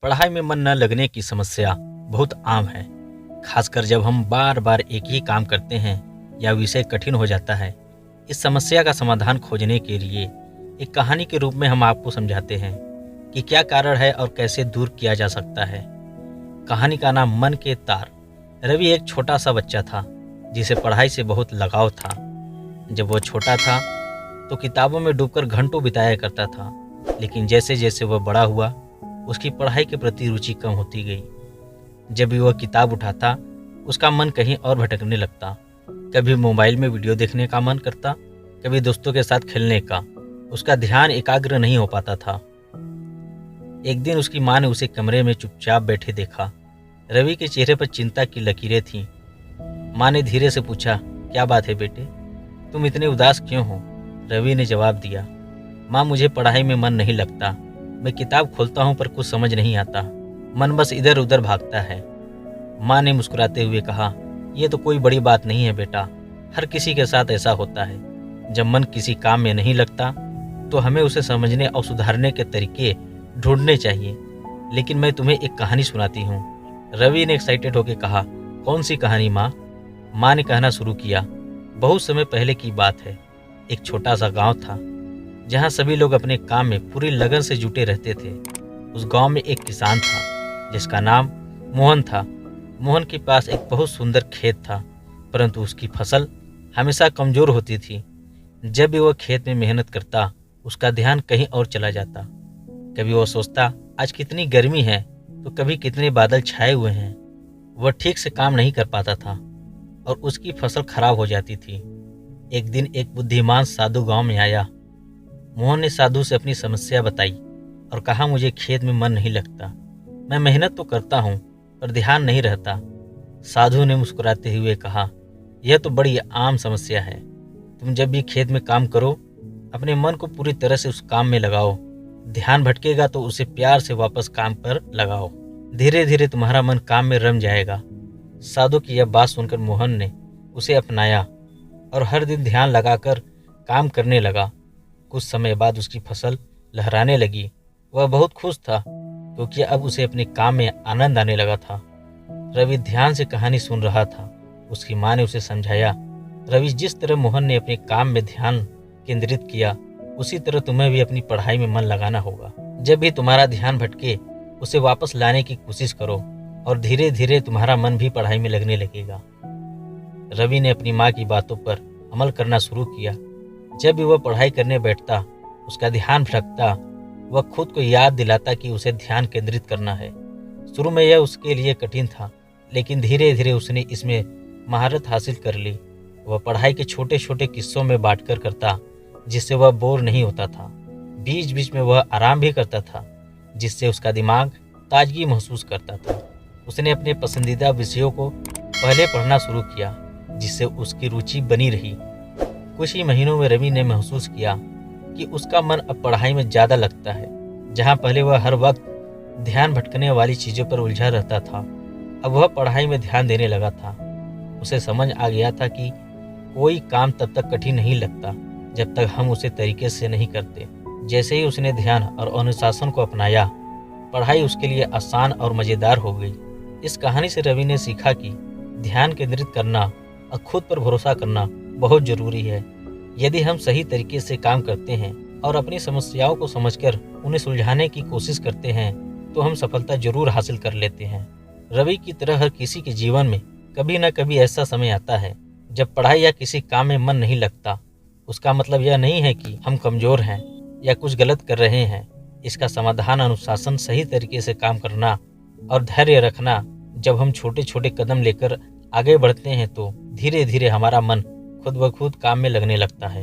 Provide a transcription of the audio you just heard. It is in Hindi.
पढ़ाई में मन न लगने की समस्या बहुत आम है, खासकर जब हम बार बार एक ही काम करते हैं या विषय कठिन हो जाता है। इस समस्या का समाधान खोजने के लिए एक कहानी के रूप में हम आपको समझाते हैं कि क्या कारण है और कैसे दूर किया जा सकता है। कहानी का नाम मन के तार। रवि एक छोटा सा बच्चा था जिसे पढ़ाई से बहुत लगाव था। जब वो छोटा था तो किताबों में डूबकर घंटों बिताया करता था, लेकिन जैसे जैसे वह बड़ा हुआ उसकी पढ़ाई के प्रति रुचि कम होती गई। जब भी वह किताब उठाता उसका मन कहीं और भटकने लगता। कभी मोबाइल में वीडियो देखने का मन करता, कभी दोस्तों के साथ खेलने का। उसका ध्यान एकाग्र नहीं हो पाता था। एक दिन उसकी माँ ने उसे कमरे में चुपचाप बैठे देखा। रवि के चेहरे पर चिंता की लकीरें थीं। माँ ने धीरे से पूछा, क्या बात है बेटे, तुम इतने उदास क्यों हो? रवि ने जवाब दिया, माँ मुझे पढ़ाई में मन नहीं लगता। मैं किताब खोलता हूँ पर कुछ समझ नहीं आता, मन बस इधर उधर भागता है। माँ ने मुस्कुराते हुए कहा, यह तो कोई बड़ी बात नहीं है बेटा, हर किसी के साथ ऐसा होता है। जब मन किसी काम में नहीं लगता तो हमें उसे समझने और सुधारने के तरीके ढूंढने चाहिए। लेकिन मैं तुम्हें एक कहानी सुनाती हूँ। रवि ने एक्साइटेड होकर कहा, कौन सी कहानी माँ? माँ ने कहना शुरू किया, बहुत समय पहले की बात है। एक छोटा सा गांव था जहाँ सभी लोग अपने काम में पूरी लगन से जुटे रहते थे। उस गांव में एक किसान था जिसका नाम मोहन था। मोहन के पास एक बहुत सुंदर खेत था, परंतु उसकी फसल हमेशा कमज़ोर होती थी। जब भी वह खेत में मेहनत करता उसका ध्यान कहीं और चला जाता। कभी वह सोचता आज कितनी गर्मी है, तो कभी कितने बादल छाए हुए हैं। वह ठीक से काम नहीं कर पाता था और उसकी फसल खराब हो जाती थी। एक दिन एक बुद्धिमान साधु गांव में आया। मोहन ने साधु से अपनी समस्या बताई और कहा, मुझे खेत में मन नहीं लगता। मैं मेहनत तो करता हूँ पर ध्यान नहीं रहता। साधु ने मुस्कुराते हुए कहा, यह तो बड़ी आम समस्या है। तुम जब भी खेत में काम करो अपने मन को पूरी तरह से उस काम में लगाओ। ध्यान भटकेगा तो उसे प्यार से वापस काम पर लगाओ। धीरे धीरे तुम्हारा मन काम में रम जाएगा। साधु की यह बात सुनकर मोहन ने उसे अपनाया और हर दिन ध्यान लगाकर काम करने लगा। कुछ समय बाद उसकी फसल लहराने लगी। वह बहुत खुश था क्योंकि अब उसे अपने काम में आनंद आने लगा था। रवि ध्यान से कहानी सुन रहा था। उसकी माँ ने उसे समझाया, रवि जिस तरह मोहन ने अपने काम में ध्यान केंद्रित किया उसी तरह तुम्हें भी अपनी पढ़ाई में मन लगाना होगा। जब भी तुम्हारा ध्यान भटके उसे वापस लाने की कोशिश करो और धीरे धीरे तुम्हारा मन भी पढ़ाई में लगने लगेगा। रवि ने अपनी माँ की बातों पर अमल करना शुरू किया। जब भी वह पढ़ाई करने बैठता उसका ध्यान भटकता। वह खुद को याद दिलाता कि उसे ध्यान केंद्रित करना है। शुरू में यह उसके लिए कठिन था, लेकिन धीरे धीरे उसने इसमें महारत हासिल कर ली। वह पढ़ाई के छोटे छोटे किस्सों में बांटकर करता, जिससे वह बोर नहीं होता था। बीच बीच में वह आराम भी करता था, जिससे उसका दिमाग ताजगी महसूस करता था। उसने अपने पसंदीदा विषयों को पहले पढ़ना शुरू किया, जिससे उसकी रुचि बनी रही। कुछ ही महीनों में रवि ने महसूस किया कि उसका मन अब पढ़ाई में ज़्यादा लगता है। जहाँ पहले वह हर वक्त ध्यान भटकने वाली चीज़ों पर उलझा रहता था, अब वह पढ़ाई में ध्यान देने लगा था। उसे समझ आ गया था कि कोई काम तब तक कठिन नहीं लगता जब तक हम उसे तरीके से नहीं करते। जैसे ही उसने ध्यान और अनुशासन को अपनाया, पढ़ाई उसके लिए आसान और मज़ेदार हो गई। इस कहानी से रवि ने सीखा कि ध्यान केंद्रित करना और खुद पर भरोसा करना बहुत ज़रूरी है। यदि हम सही तरीके से काम करते हैं और अपनी समस्याओं को समझकर उन्हें सुलझाने की कोशिश करते हैं तो हम सफलता जरूर हासिल कर लेते हैं। रवि की तरह हर किसी के जीवन में कभी न कभी ऐसा समय आता है जब पढ़ाई या किसी काम में मन नहीं लगता। उसका मतलब यह नहीं है कि हम कमज़ोर हैं या कुछ गलत कर रहे हैं। इसका समाधान अनुशासन, सही तरीके से काम करना और धैर्य रखना। जब हम छोटे छोटे कदम लेकर आगे बढ़ते हैं तो धीरे धीरे हमारा मन खुद ब खुद काम में लगने लगता है।